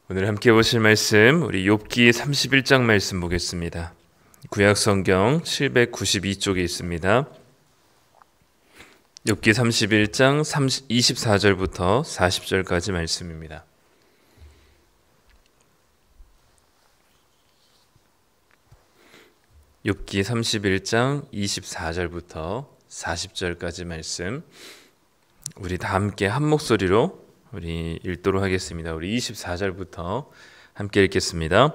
오늘 함께 보실 말씀 우리 욥기 31장 말씀 보겠습니다. 구약 성경 792쪽에 있습니다. 욥기 31장 24절부터 40절까지 말씀입니다. 욥기 31장 24절부터 40절까지 말씀 우리 다 함께 한 목소리로 우리 읽도록 하겠습니다. 우리 24절부터 함께 읽겠습니다.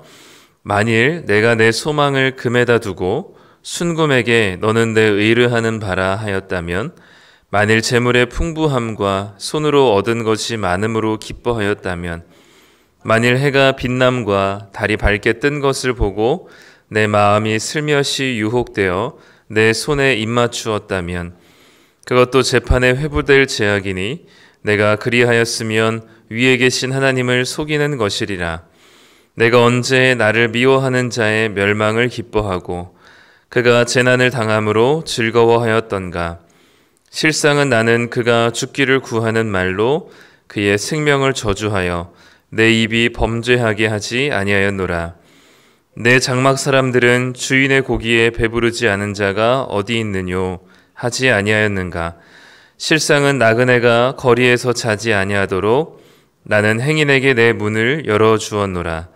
만일 내가 내 소망을 금에다 두고 순금에게 너는 내 의뢰하는 바라 하였다면, 만일 재물의 풍부함과 손으로 얻은 것이 많음으로 기뻐하였다면, 만일 해가 빛남과 달이 밝게 뜬 것을 보고 내 마음이 슬며시 유혹되어 내 손에 입맞추었다면, 그것도 재판에 회부될 죄악이니 내가 그리하였으면 위에 계신 하나님을 속이는 것이리라. 내가 언제 나를 미워하는 자의 멸망을 기뻐하고 그가 재난을 당함으로 즐거워하였던가. 실상은 나는 그가 죽기를 구하는 말로 그의 생명을 저주하여 내 입이 범죄하게 하지 아니하였노라. 내 장막 사람들은 주인의 고기에 배부르지 않은 자가 어디 있느뇨 하지 아니하였는가. 실상은 나그네가 거리에서 자지 아니하도록 나는 행인에게 내 문을 열어주었노라.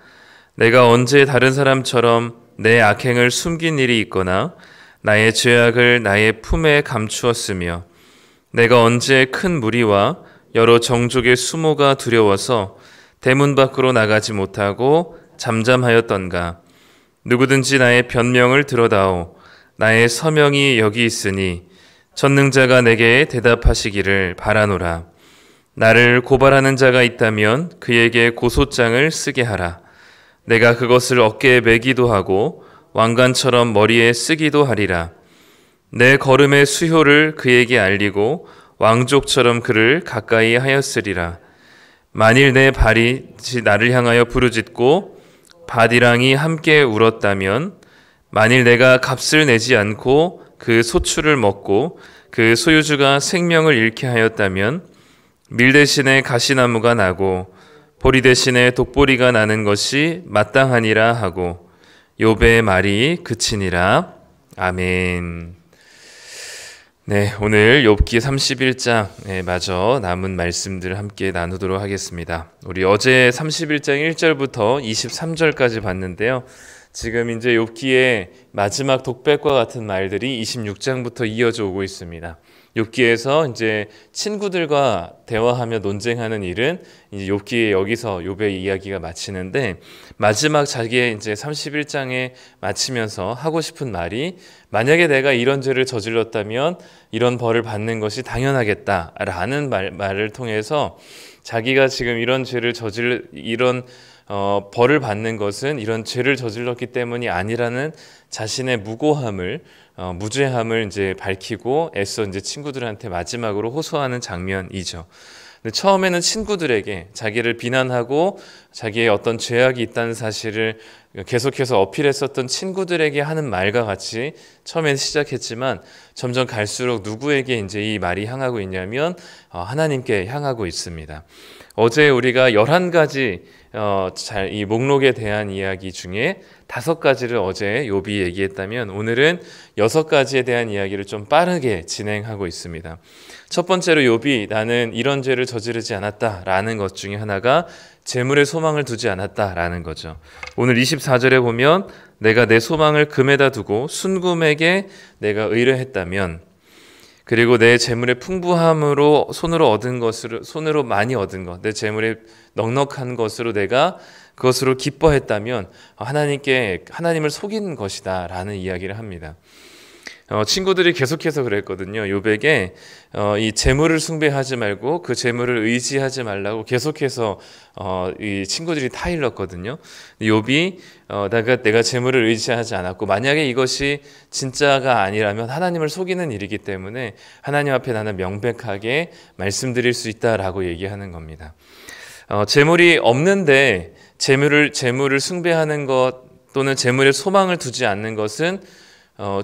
내가 언제 다른 사람처럼 내 악행을 숨긴 일이 있거나 나의 죄악을 나의 품에 감추었으며, 내가 언제 큰 무리와 여러 정족의 수모가 두려워서 대문 밖으로 나가지 못하고 잠잠하였던가. 누구든지 나의 변명을 들어다오. 나의 서명이 여기 있으니 전능자가 내게 대답하시기를 바라노라. 나를 고발하는 자가 있다면 그에게 고소장을 쓰게 하라. 내가 그것을 어깨에 매기도 하고 왕관처럼 머리에 쓰기도 하리라. 내 걸음의 수효를 그에게 알리고 왕족처럼 그를 가까이 하였으리라. 만일 내 발이 나를 향하여 부르짖고 바디랑이 함께 울었다면, 만일 내가 값을 내지 않고 그 소출을 먹고 그 소유주가 생명을 잃게 하였다면, 밀 대신에 가시나무가 나고 보리 대신에 독보리가 나는 것이 마땅하니라 하고 욥의 말이 그치니라. 아멘. 네, 오늘 욥기 31장 마저 남은 말씀들 함께 나누도록 하겠습니다. 우리 어제 31장 1절부터 23절까지 봤는데요. 지금 이제 욥기의 마지막 독백과 같은 말들이 26장부터 이어져 오고 있습니다. 욥기에서 이제 친구들과 대화하며 논쟁하는 일은 이제 욥기에 여기서 욥의 이야기가 마치는데, 마지막 자기의 이제 31장에 마치면서 하고 싶은 말이, 만약에 내가 이런 죄를 저질렀다면 이런 벌을 받는 것이 당연하겠다라는 말을 통해서 자기가 지금 이런 죄를 벌을 받는 것은 이런 죄를 저질렀기 때문이 아니라는 자신의 무죄함을 이제 밝히고 애써 이제 친구들한테 마지막으로 호소하는 장면이죠. 근데 처음에는 친구들에게 자기를 비난하고 자기의 어떤 죄악이 있다는 사실을 계속해서 어필했었던 친구들에게 하는 말과 같이 처음에는 시작했지만, 점점 갈수록 누구에게 이제 이 말이 향하고 있냐면 하나님께 향하고 있습니다. 어제 우리가 11가지 이 목록에 대한 이야기 중에 5가지를 어제 욥이 얘기했다면, 오늘은 6가지에 대한 이야기를 좀 빠르게 진행하고 있습니다. 첫 번째로 욥이 나는 이런 죄를 저지르지 않았다라는 것 중에 하나가 재물에 소망을 두지 않았다라는 거죠. 오늘 24절에 보면 내가 내 소망을 금에다 두고 순금에게 내가 의뢰했다면, 그리고 내 재물의 풍부함으로 손으로 많이 얻은 것, 내 재물의 넉넉한 것으로 내가 그것으로 기뻐했다면 하나님을 속인 것이다 라는 이야기를 합니다. 친구들이 계속해서 그랬거든요. 욥에게 이 재물을 숭배하지 말고 그 재물을 의지하지 말라고 계속해서 이 친구들이 타일렀거든요. 욥이 내가 재물을 의지하지 않았고, 만약에 이것이 진짜가 아니라면 하나님을 속이는 일이기 때문에 하나님 앞에 나는 명백하게 말씀드릴 수 있다라고 얘기하는 겁니다. 재물이 없는데 재물을 숭배하는 것 또는 재물에 소망을 두지 않는 것은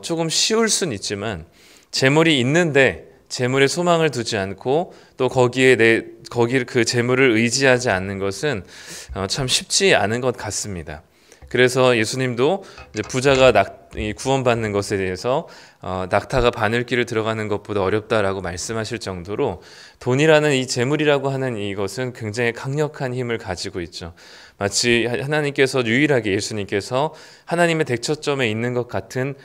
조금 쉬울 수는 있지만, 재물이 있는데 재물에 소망을 두지 않고 또 거기에 거기를 그 재물을 의지하지 않는 것은 참 쉽지 않은 것 같습니다. 그래서 예수님도 이제 부자가 구원받는 것에 대해서 낙타가 바늘길을 들어가는 것보다 어렵다라고 말씀하실 정도로 돈이라는 이 재물이라고 하는 이것은 굉장히 강력한 힘을 가지고 있죠. 마치 하나님께서 유일하게 예수님께서 하나님의 대처점에 있는 것 같은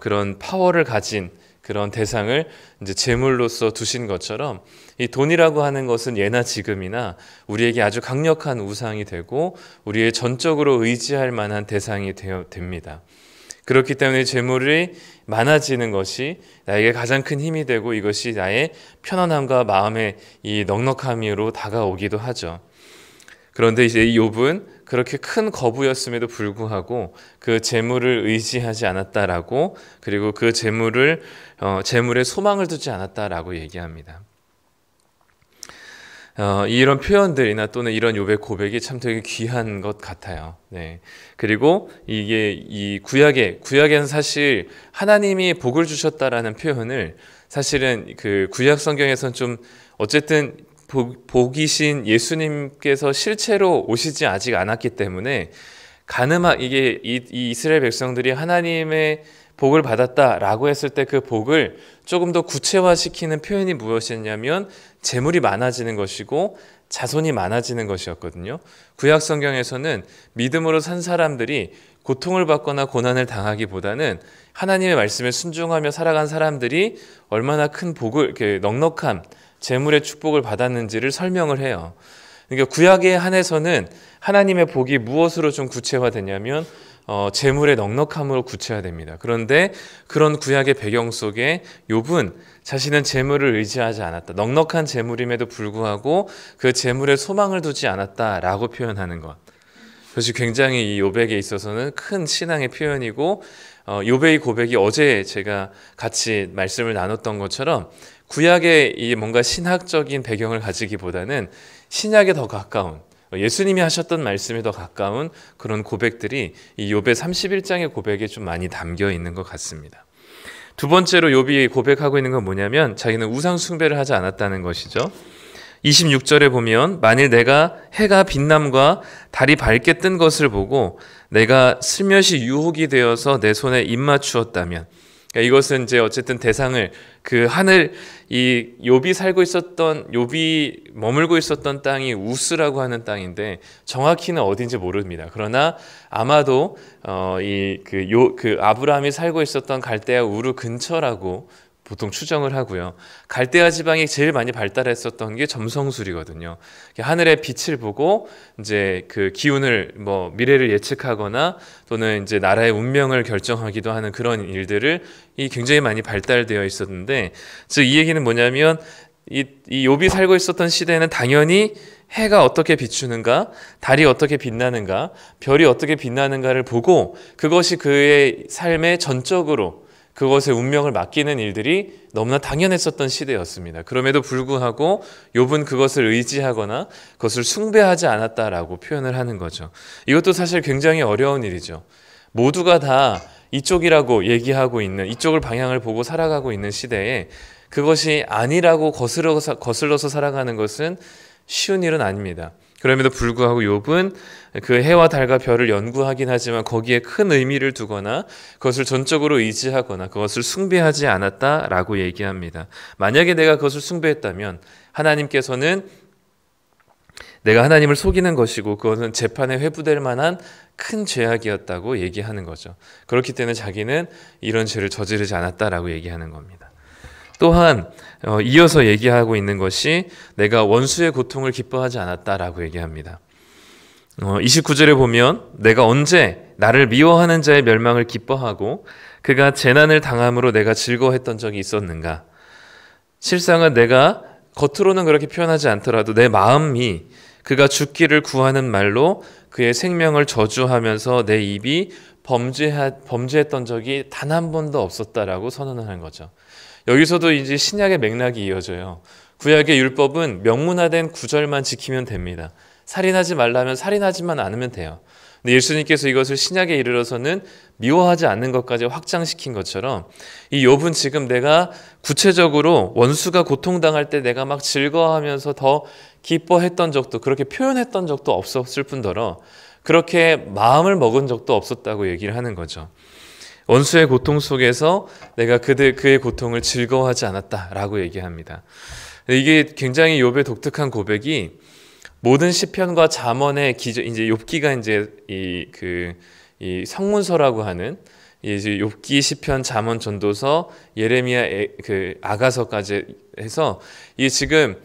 그런 파워를 가진 그런 대상을 이제 제물로서 두신 것처럼 이 돈이라고 하는 것은 예나 지금이나 우리에게 아주 강력한 우상이 되고 우리의 전적으로 의지할 만한 대상이 됩니다. 그렇기 때문에 재물이 많아지는 것이 나에게 가장 큰 힘이 되고 이것이 나의 편안함과 마음의 이 넉넉함으로 다가오기도 하죠. 그런데 이제 욥은 그렇게 큰 거부였음에도 불구하고 그 재물을 의지하지 않았다라고, 그리고 그 재물에 소망을 두지 않았다라고 얘기합니다. 이런 표현들이나 또는 이런 욥의 고백이 참 되게 귀한 것 같아요. 네. 그리고 이게 이 구약에는 사실 하나님이 복을 주셨다라는 표현을 사실은 그 구약 성경에서는 좀 어쨌든 복이신 예수님께서 실체로 오시지 아직 않았기 때문에 이게 이 이스라엘 백성들이 하나님의 복을 받았다라고 했을 때 그 복을 조금 더 구체화시키는 표현이 무엇이었냐면 재물이 많아지는 것이고 자손이 많아지는 것이었거든요. 구약 성경에서는 믿음으로 산 사람들이 고통을 받거나 고난을 당하기보다는 하나님의 말씀에 순종하며 살아간 사람들이 얼마나 큰 복을, 이렇게 넉넉한 재물의 축복을 받았는지를 설명을 해요. 그러니까 구약에 한해서는 하나님의 복이 무엇으로 좀 구체화되냐면 재물의 넉넉함으로 구체화됩니다. 그런데 그런 구약의 배경 속에 욥은 자신은 재물을 의지하지 않았다. 넉넉한 재물임에도 불구하고 그 재물에 소망을 두지 않았다라고 표현하는 것. 그것이 굉장히 이 욥에게 있어서는 큰 신앙의 표현이고, 욥의 고백이 어제 제가 같이 말씀을 나눴던 것처럼 구약의 이 뭔가 신학적인 배경을 가지기보다는 신약에 더 가까운, 예수님이 하셨던 말씀에 더 가까운 그런 고백들이 이 욥의 31장의 고백에 좀 많이 담겨 있는 것 같습니다. 두 번째로 욥이 고백하고 있는 건 뭐냐면 자기는 우상 숭배를 하지 않았다는 것이죠. 26절에 보면 만일 내가 해가 빛남과 달이 밝게 뜬 것을 보고 내가 슬며시 유혹이 되어서 내 손에 입맞추었다면, 그러니까 이것은 이제 어쨌든 대상을 그 하늘, 이 욥이 머물고 있었던 땅이 우스라고 하는 땅인데 정확히는 어딘지 모릅니다. 그러나 아마도 그 아브라함이 살고 있었던 갈대아 우르 근처라고 보통 추정을 하고요. 갈대아 지방이 제일 많이 발달했었던 게 점성술이거든요. 하늘의 빛을 보고 이제 그 기운을 미래를 예측하거나 또는 이제 나라의 운명을 결정하기도 하는 그런 일들을 굉장히 많이 발달되어 있었는데, 즉 이 얘기는 뭐냐면 이 욥이 살고 있었던 시대에는 당연히 해가 어떻게 비추는가, 달이 어떻게 빛나는가, 별이 어떻게 빛나는가를 보고 그것이 그의 삶에 전적으로 그것의 운명을 맡기는 일들이 너무나 당연했었던 시대였습니다. 그럼에도 불구하고 욥은 그것을 의지하거나 그것을 숭배하지 않았다라고 표현을 하는 거죠. 이것도 사실 굉장히 어려운 일이죠. 모두가 다 이쪽이라고 얘기하고 있는, 이쪽을 방향을 보고 살아가고 있는 시대에 그것이 아니라고 거슬러서 살아가는 것은 쉬운 일은 아닙니다. 그럼에도 불구하고 욥은 그 해와 달과 별을 연구하긴 하지만 거기에 큰 의미를 두거나 그것을 전적으로 의지하거나 그것을 숭배하지 않았다라고 얘기합니다. 만약에 내가 그것을 숭배했다면 하나님께서는 내가 하나님을 속이는 것이고 그것은 재판에 회부될 만한 큰 죄악이었다고 얘기하는 거죠. 그렇기 때문에 자기는 이런 죄를 저지르지 않았다라고 얘기하는 겁니다. 또한 이어서 얘기하고 있는 것이 내가 원수의 고통을 기뻐하지 않았다라고 얘기합니다. 29절에 보면 내가 언제 나를 미워하는 자의 멸망을 기뻐하고 그가 재난을 당함으로 내가 즐거워했던 적이 있었는가. 실상은 내가 겉으로는 그렇게 표현하지 않더라도 내 마음이 그가 죽기를 구하는 말로 그의 생명을 저주하면서 내 입이 범죄했던 적이 단 한 번도 없었다라고 선언을 한 거죠. 여기서도 이제 신약의 맥락이 이어져요. 구약의 율법은 명문화된 구절만 지키면 됩니다. 살인하지 말라면 살인하지만 않으면 돼요. 근데 예수님께서 이것을 신약에 이르러서는 미워하지 않는 것까지 확장시킨 것처럼 이 욥은 지금 내가 구체적으로 원수가 고통당할 때 내가 막 즐거워하면서 더 기뻐했던 적도, 그렇게 표현했던 적도 없었을 뿐더러 그렇게 마음을 먹은 적도 없었다고 얘기를 하는 거죠. 원수의 고통 속에서 내가 그의 고통을 즐거워하지 않았다라고 얘기합니다. 이게 굉장히 욥의 독특한 고백이 모든 시편과 잠언의 이제 욥기가 이제 이 성문서라고 하는 이제 욥기, 시편, 잠언, 전도서, 예레미야, 아가서까지 해서 이 지금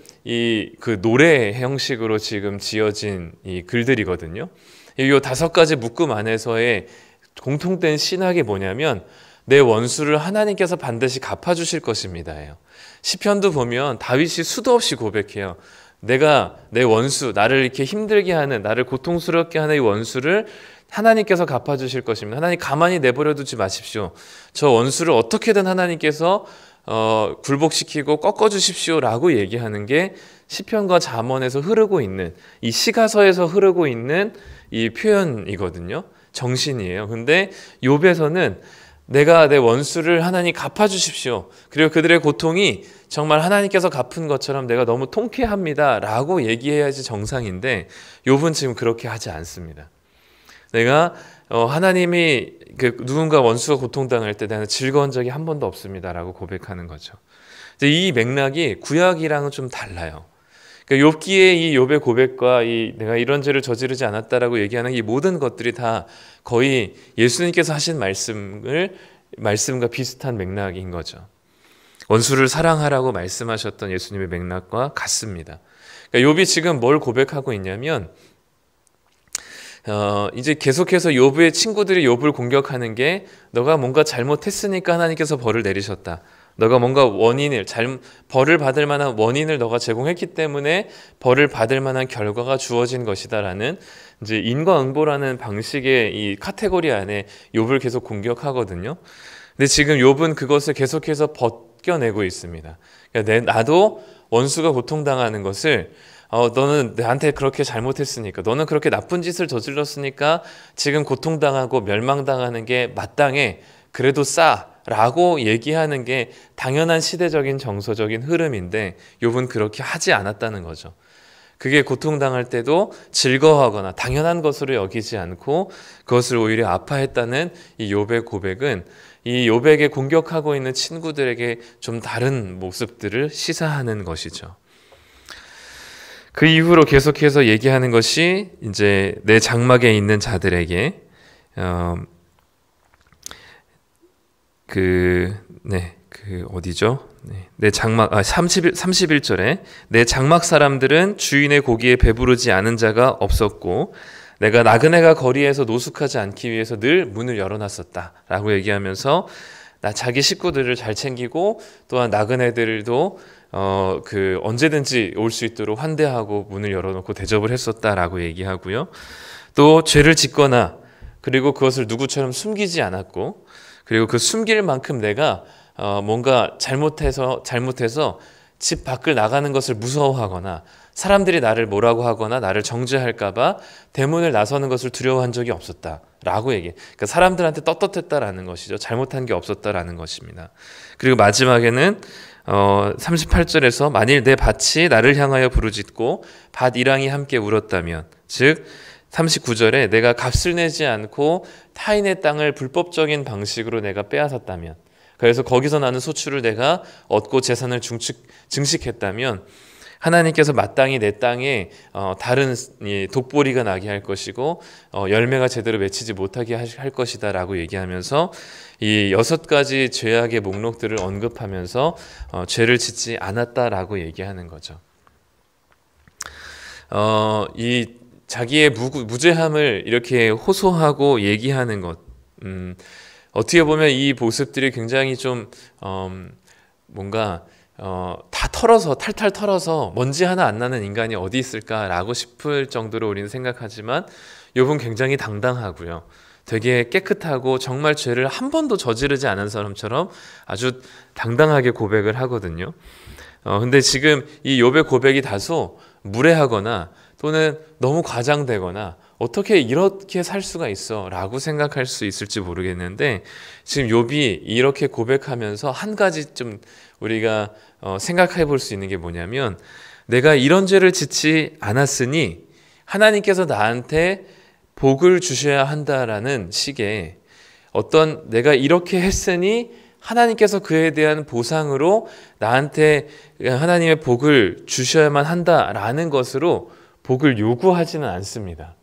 그 노래 형식으로 지금 지어진 이 글들이거든요. 이 5가지 묶음 안에서의 공통된 신학이 뭐냐면 내 원수를 하나님께서 반드시 갚아주실 것입니다예요. 시편도 보면 다윗이 수도 없이 고백해요. 내가 내 원수, 나를 이렇게 힘들게 하는, 나를 고통스럽게 하는 이 원수를 하나님께서 갚아주실 것입니다. 하나님 가만히 내버려 두지 마십시오. 저 원수를 어떻게든 하나님께서 굴복시키고 꺾어주십시오 라고 얘기하는 게 시편과 잠언에서 흐르고 있는, 이 시가서에서 흐르고 있는 이 표현이거든요. 정신이에요. 근데 욥에서는 내가 내 원수를 하나님 갚아주십시오. 그리고 그들의 고통이 정말 하나님께서 갚은 것처럼 내가 너무 통쾌합니다 라고 얘기해야지 정상인데 욥은 지금 그렇게 하지 않습니다. 내가 하나님이 누군가 원수가 고통당할 때 나는 즐거운 적이 한 번도 없습니다 라고 고백하는 거죠. 이 맥락이 구약이랑은 좀 달라요. 욥기의 이 욥의 고백과 내가 이런 죄를 저지르지 않았다라고 얘기하는 이 모든 것들이 다 거의 예수님께서 하신 말씀과 비슷한 맥락인 거죠. 원수를 사랑하라고 말씀하셨던 예수님의 맥락과 같습니다. 욥이 지금 뭘 고백하고 있냐면 이제 계속해서 욥의 친구들이 욥을 공격하는 게 너가 뭔가 잘못했으니까 하나님께서 벌을 내리셨다. 너가 뭔가 벌을 받을 만한 원인을 너가 제공했기 때문에 벌을 받을 만한 결과가 주어진 것이다라는 이제 인과응보라는 방식의 이 카테고리 안에 욥을 계속 공격하거든요. 근데 지금 욥은 그것을 계속해서 벗겨내고 있습니다. 그러니까 나도 원수가 고통당하는 것을 너는 나한테 그렇게 잘못했으니까, 너는 그렇게 나쁜 짓을 저질렀으니까 지금 고통당하고 멸망당하는 게 마땅해. 그래도 라고 얘기하는 게 당연한 시대적인 정서적인 흐름인데 욥은 그렇게 하지 않았다는 거죠. 그게 고통당할 때도 즐거워하거나 당연한 것으로 여기지 않고 그것을 오히려 아파했다는 이 욥의 고백은 이 욥에게 공격하고 있는 친구들에게 좀 다른 모습들을 시사하는 것이죠. 그 이후로 계속해서 얘기하는 것이 이제 내 장막에 있는 자들에게 어디죠? 내 장막 31절에 내 장막 사람들은 주인의 고기에 배부르지 않은 자가 없었고 내가 나그네가 거리에서 노숙하지 않기 위해서 늘 문을 열어놨었다라고 얘기하면서 자기 식구들을 잘 챙기고 또한 나그네들도 언제든지 올 수 있도록 환대하고 문을 열어놓고 대접을 했었다라고 얘기하고요. 또 죄를 짓거나 그리고 그것을 누구처럼 숨기지 않았고 그리고 그 숨길 만큼 내가 뭔가 잘못해서 집 밖을 나가는 것을 무서워하거나 사람들이 나를 뭐라고 하거나 나를 정죄할까 봐 대문을 나서는 것을 두려워한 적이 없었다라고 얘기해. 그러니까 사람들한테 떳떳했다라는 것이죠. 잘못한 게 없었다라는 것입니다. 그리고 마지막에는 38절에서 만일 내 밭이 나를 향하여 부르짖고 밭 이랑이 함께 울었다면, 즉 39절에 내가 값을 내지 않고 타인의 땅을 불법적인 방식으로 내가 빼앗았다면, 그래서 거기서 나는 소출을 내가 얻고 재산을 증식했다면 하나님께서 마땅히 내 땅에 다른 독보리가 나게 할 것이고 열매가 제대로 맺히지 못하게 할 것이다 라고 얘기하면서 이 6가지 죄악의 목록들을 언급하면서 죄를 짓지 않았다라고 얘기하는 거죠. 이 자기의 무죄함을 이렇게 호소하고 얘기하는 것, 어떻게 보면 이 모습들이 굉장히 좀 뭔가 다 털어서 탈탈 털어서 먼지 하나 안 나는 인간이 어디 있을까라고 싶을 정도로 우리는 생각하지만 욥은 굉장히 당당하고요. 되게 깨끗하고 정말 죄를 한 번도 저지르지 않은 사람처럼 아주 당당하게 고백을 하거든요. 근데 지금 이 욥의 고백이 다소 무례하거나 또는 너무 과장되거나 어떻게 이렇게 살 수가 있어? 라고 생각할 수 있을지 모르겠는데 지금 욥이 이렇게 고백하면서 한 가지 좀 우리가 생각해 볼 수 있는 게 뭐냐면 내가 이런 죄를 짓지 않았으니 하나님께서 나한테 복을 주셔야 한다라는 식의 어떤 내가 이렇게 했으니 하나님께서 그에 대한 보상으로 나한테 하나님의 복을 주셔야만 한다라는 것으로 복을 요구하지는 않습니다.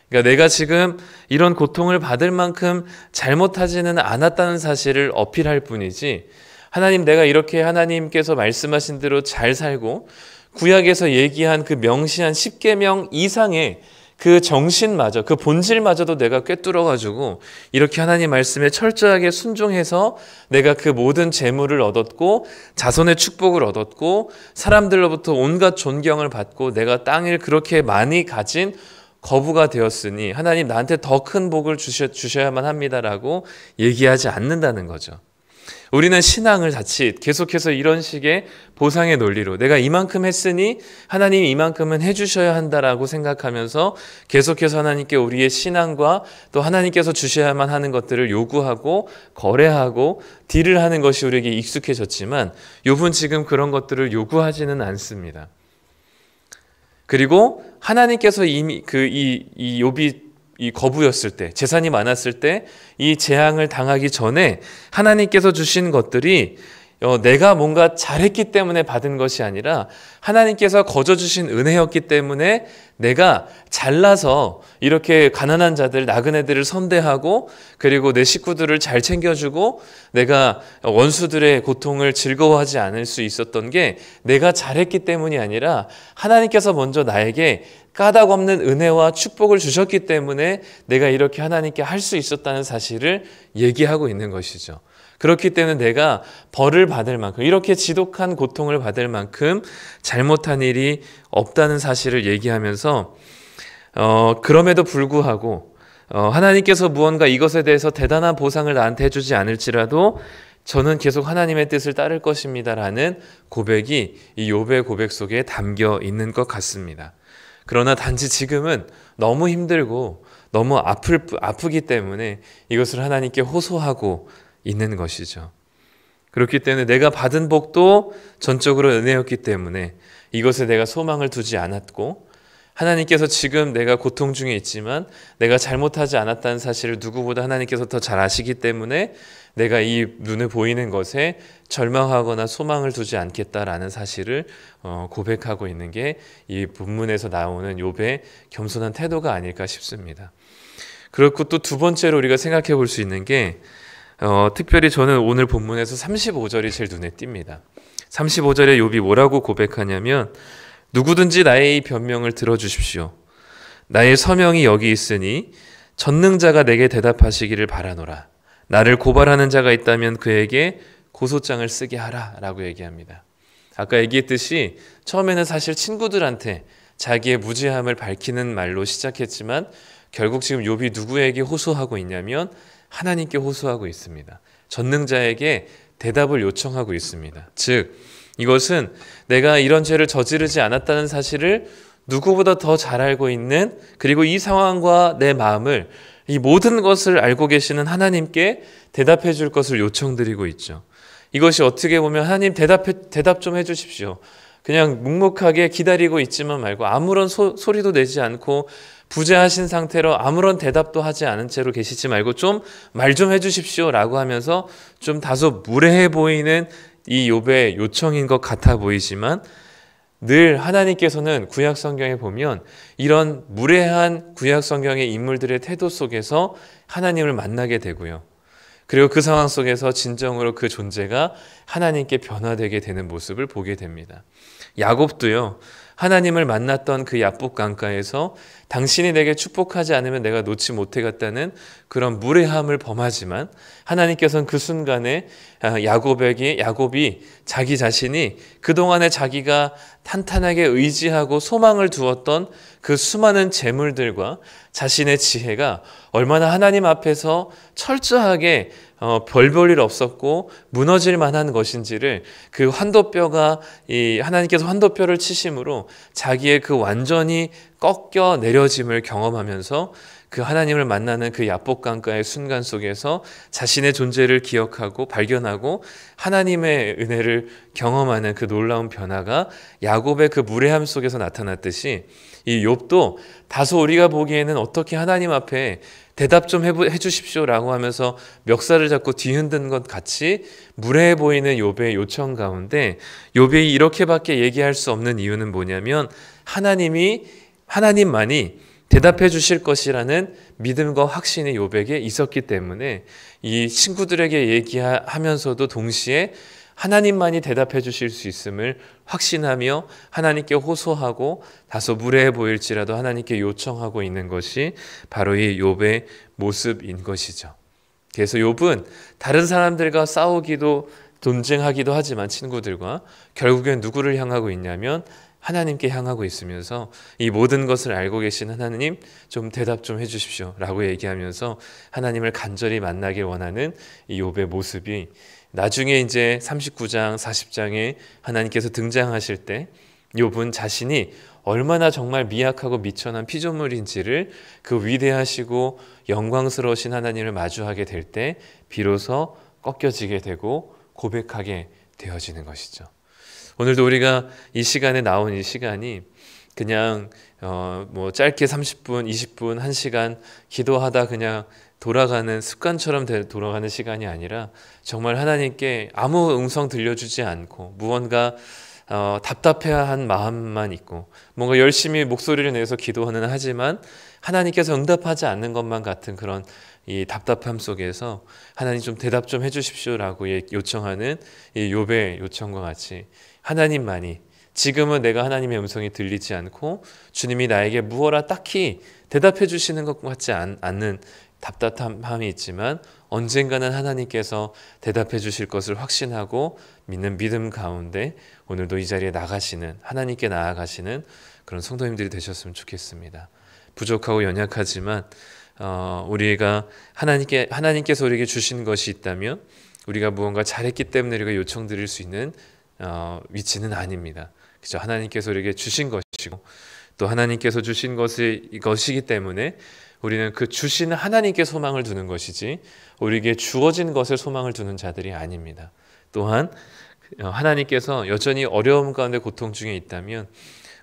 그러니까 내가 지금 이런 고통을 받을 만큼 잘못하지는 않았다는 사실을 어필할 뿐이지 하나님 내가 이렇게 하나님께서 말씀하신 대로 잘 살고 구약에서 얘기한 그 명시한 10계명 이상의 그 정신마저 그 본질마저도 내가 꿰뚫어가지고 이렇게 하나님 말씀에 철저하게 순종해서 내가 그 모든 재물을 얻었고 자손의 축복을 얻었고 사람들로부터 온갖 존경을 받고 내가 땅을 그렇게 많이 가진 거부가 되었으니 하나님 나한테 더 큰 복을 주셔야만 합니다라고 얘기하지 않는다는 거죠. 우리는 신앙을 자칫 계속해서 이런 식의 보상의 논리로 내가 이만큼 했으니 하나님이 이만큼은 해주셔야 한다라고 생각하면서 계속해서 하나님께 우리의 신앙과 또 하나님께서 주셔야만 하는 것들을 요구하고 거래하고 딜을 하는 것이 우리에게 익숙해졌지만 욥은 지금 그런 것들을 요구하지는 않습니다. 그리고 하나님께서 이미 이 욥이 이 거부였을 때, 재산이 많았을 때 이 재앙을 당하기 전에 하나님께서 주신 것들이 내가 뭔가 잘했기 때문에 받은 것이 아니라 하나님께서 거저 주신 은혜였기 때문에 내가 잘나서 이렇게 가난한 자들, 나그네들을 선대하고 그리고 내 식구들을 잘 챙겨주고 내가 원수들의 고통을 즐거워하지 않을 수 있었던 게 내가 잘했기 때문이 아니라 하나님께서 먼저 나에게 까닭 없는 은혜와 축복을 주셨기 때문에 내가 이렇게 하나님께 할 수 있었다는 사실을 얘기하고 있는 것이죠. 그렇기 때문에 내가 벌을 받을 만큼 이렇게 지독한 고통을 받을 만큼 잘못한 일이 없다는 사실을 얘기하면서 그럼에도 불구하고 하나님께서 무언가 이것에 대해서 대단한 보상을 나한테 해주지 않을지라도 저는 계속 하나님의 뜻을 따를 것입니다라는 고백이 이 욥의 고백 속에 담겨 있는 것 같습니다. 그러나 단지 지금은 너무 힘들고 너무 아프기 때문에 이것을 하나님께 호소하고 있는 것이죠. 그렇기 때문에 내가 받은 복도 전적으로 은혜였기 때문에 이것에 내가 소망을 두지 않았고 하나님께서 지금 내가 고통 중에 있지만 내가 잘못하지 않았다는 사실을 누구보다 하나님께서 더 잘 아시기 때문에 내가 이 눈에 보이는 것에 절망하거나 소망을 두지 않겠다라는 사실을 고백하고 있는 게 이 본문에서 나오는 욥의 겸손한 태도가 아닐까 싶습니다. 그렇고 또 두 번째로 우리가 생각해 볼 수 있는 게 특별히 저는 오늘 본문에서 35절이 제일 눈에 띕니다. 35절에 욥이 뭐라고 고백하냐면 누구든지 나의 이 변명을 들어주십시오. 나의 서명이 여기 있으니 전능자가 내게 대답하시기를 바라노라. 나를 고발하는 자가 있다면 그에게 고소장을 쓰게 하라 라고 얘기합니다. 아까 얘기했듯이 처음에는 사실 친구들한테 자기의 무죄함을 밝히는 말로 시작했지만 결국 지금 욥이 누구에게 호소하고 있냐면 하나님께 호소하고 있습니다. 전능자에게 대답을 요청하고 있습니다. 즉 이것은 내가 이런 죄를 저지르지 않았다는 사실을 누구보다 더 잘 알고 있는 그리고 이 상황과 내 마음을 이 모든 것을 알고 계시는 하나님께 대답해 줄 것을 요청드리고 있죠. 이것이 어떻게 보면 하나님 대답 좀 해주십시오. 그냥 묵묵하게 기다리고 있지만 말고 아무런 소리도 내지 않고 부재하신 상태로 아무런 대답도 하지 않은 채로 계시지 말고 좀 말 좀 해주십시오 라고 하면서 좀 다소 무례해 보이는 이 욥의 요청인 것 같아 보이지만 늘 하나님께서는 구약 성경에 보면 이런 무례한 구약 성경의 인물들의 태도 속에서 하나님을 만나게 되고요. 그리고 그 상황 속에서 진정으로 그 존재가 하나님께 변화되게 되는 모습을 보게 됩니다. 야곱도요. 하나님을 만났던 그 야복 강가에서 당신이 내게 축복하지 않으면 내가 놓지 못하겠다는 그런 무례함을 범하지만 하나님께서는 그 순간에 야곱이 자기 자신이 그동안에 자기가 탄탄하게 의지하고 소망을 두었던 그 수많은 재물들과 자신의 지혜가 얼마나 하나님 앞에서 철저하게 별 볼 일 없었고 무너질 만한 것인지를 그 환도뼈가 하나님께서 환도뼈를 치심으로 자기의 그 완전히 꺾여 내려짐을 경험하면서 그 하나님을 만나는 그 야복강가의 순간 속에서 자신의 존재를 기억하고 발견하고 하나님의 은혜를 경험하는 그 놀라운 변화가 야곱의 그 무례함 속에서 나타났듯이 이 욥도 다소 우리가 보기에는 어떻게 하나님 앞에 대답 좀 해주십시오라고 하면서 멱살을 잡고 뒤흔든 것 같이 무례해 보이는 욥의 요청 가운데 욥이 이렇게밖에 얘기할 수 없는 이유는 뭐냐면 하나님만이 대답해 주실 것이라는 믿음과 확신이 욥에게 있었기 때문에 이 친구들에게 얘기하면서도 동시에 하나님만이 대답해 주실 수 있음을 확신하며 하나님께 호소하고 다소 무례해 보일지라도 하나님께 요청하고 있는 것이 바로 이 욥의 모습인 것이죠. 그래서 욥은 다른 사람들과 싸우기도 논쟁하기도 하지만 친구들과 결국엔 누구를 향하고 있냐면 하나님께 향하고 있으면서 이 모든 것을 알고 계신 하나님 좀 대답 좀 해주십시오 라고 얘기하면서 하나님을 간절히 만나길 원하는 이 욥의 모습이 나중에 이제 39장 40장에 하나님께서 등장하실 때 욥은 자신이 얼마나 정말 미약하고 미천한 피조물인지를 그 위대하시고 영광스러우신 하나님을 마주하게 될 때 비로소 꺾여지게 되고 고백하게 되어지는 것이죠. 오늘도 우리가 이 시간에 나온 이 시간이 그냥 뭐 짧게 30분, 20분, 1시간 기도하다 그냥 돌아가는 습관처럼 돌아가는 시간이 아니라 정말 하나님께 아무 음성 들려주지 않고 무언가 답답해한 마음만 있고 뭔가 열심히 목소리를 내서 기도는 하지만 하나님께서 응답하지 않는 것만 같은 그런 이 답답함 속에서 하나님 좀 대답 좀 해주십시오라고 요청하는 이 욥의 요청과 같이 하나님만이 지금은 내가 하나님의 음성이 들리지 않고 주님이 나에게 무엇라 딱히 대답해 주시는 것 같지 않는 답답함이 있지만 언젠가는 하나님께서 대답해 주실 것을 확신하고 믿는 믿음 가운데 오늘도 이 자리에 나가시는 하나님께 나아가시는 그런 성도님들이 되셨으면 좋겠습니다. 부족하고 연약하지만 우리가 하나님께서 우리에게 주신 것이 있다면 우리가 무언가 잘했기 때문에 우리가 요청드릴 수 있는 위치는 아닙니다. 그죠? 하나님께서 우리에게 주신 것이고 또 하나님께서 주신 것이기 때문에 우리는 그 주시는 하나님께 소망을 두는 것이지 우리에게 주어진 것에 소망을 두는 자들이 아닙니다. 또한 하나님께서 여전히 어려움 가운데 고통 중에 있다면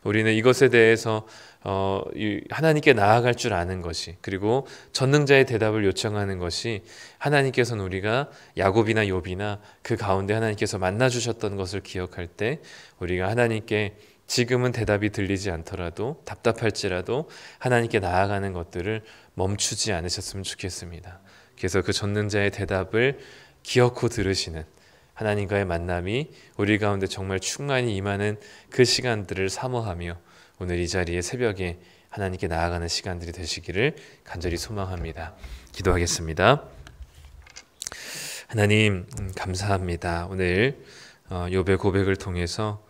우리는 이것에 대해서 하나님께 나아갈 줄 아는 것이 그리고 전능자의 대답을 요청하는 것이 하나님께서는 우리가 야곱이나 욥이나 그 가운데 하나님께서 만나주셨던 것을 기억할 때 우리가 하나님께 지금은 대답이 들리지 않더라도 답답할지라도 하나님께 나아가는 것들을 멈추지 않으셨으면 좋겠습니다. 그래서 그 전능자의 대답을 기어코 들으시는 하나님과의 만남이 우리 가운데 정말 충만히 임하는 그 시간들을 사모하며 오늘 이 자리에 새벽에 하나님께 나아가는 시간들이 되시기를 간절히 소망합니다. 기도하겠습니다. 하나님 감사합니다. 오늘 욥의 고백을 통해서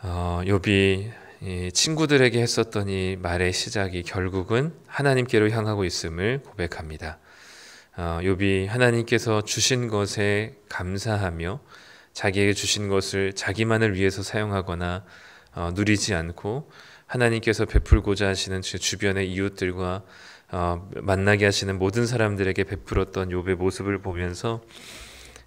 욥이 친구들에게 했었던 이 말의 시작이 결국은 하나님께로 향하고 있음을 고백합니다. 욥이 하나님께서 주신 것에 감사하며 자기에게 주신 것을 자기만을 위해서 사용하거나 누리지 않고 하나님께서 베풀고자 하시는 주변의 이웃들과 만나게 하시는 모든 사람들에게 베풀었던 욥의 모습을 보면서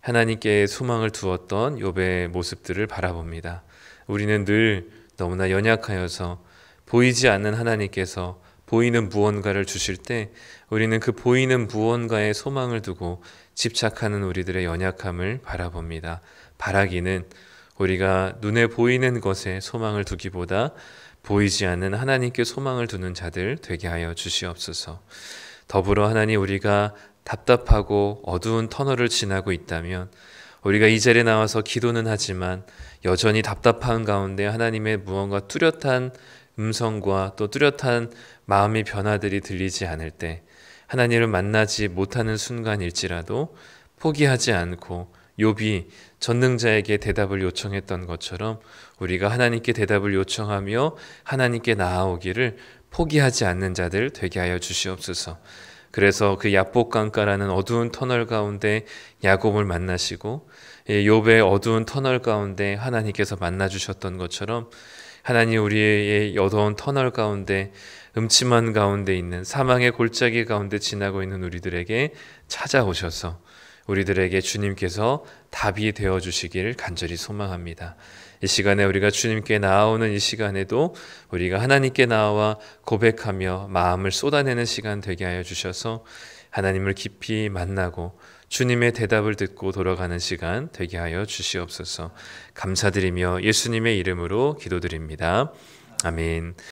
하나님께 소망을 두었던 욥의 모습들을 바라봅니다. 우리는 늘 너무나 연약하여서 보이지 않는 하나님께서 보이는 무언가를 주실 때 우리는 그 보이는 무언가에 소망을 두고 집착하는 우리들의 연약함을 바라봅니다. 바라기는 우리가 눈에 보이는 것에 소망을 두기보다 보이지 않는 하나님께 소망을 두는 자들 되게 하여 주시옵소서. 더불어 하나님 우리가 답답하고 어두운 터널을 지나고 있다면 우리가 이 자리에 나와서 기도는 하지만 여전히 답답한 가운데 하나님의 무언가 뚜렷한 음성과 또 뚜렷한 마음의 변화들이 들리지 않을 때 하나님을 만나지 못하는 순간일지라도 포기하지 않고 욥이 전능자에게 대답을 요청했던 것처럼 우리가 하나님께 대답을 요청하며 하나님께 나아오기를 포기하지 않는 자들 되게 하여 주시옵소서. 그래서 그 야복강가라는 어두운 터널 가운데 야곱을 만나시고 욥의 어두운 터널 가운데 하나님께서 만나주셨던 것처럼 하나님, 우리의 어두운 터널 가운데, 음침한 가운데 있는 사망의 골짜기 가운데 지나고 있는 우리들에게 찾아오셔서 우리들에게 주님께서 답이 되어 주시기를 간절히 소망합니다. 이 시간에 우리가 주님께 나아오는 이 시간에도 우리가 하나님께 나와 고백하며 마음을 쏟아내는 시간 되게 하여 주셔서 하나님을 깊이 만나고 주님의 대답을 듣고 돌아가는 시간 되게 하여 주시옵소서. 감사드리며 예수님의 이름으로 기도드립니다. 아멘.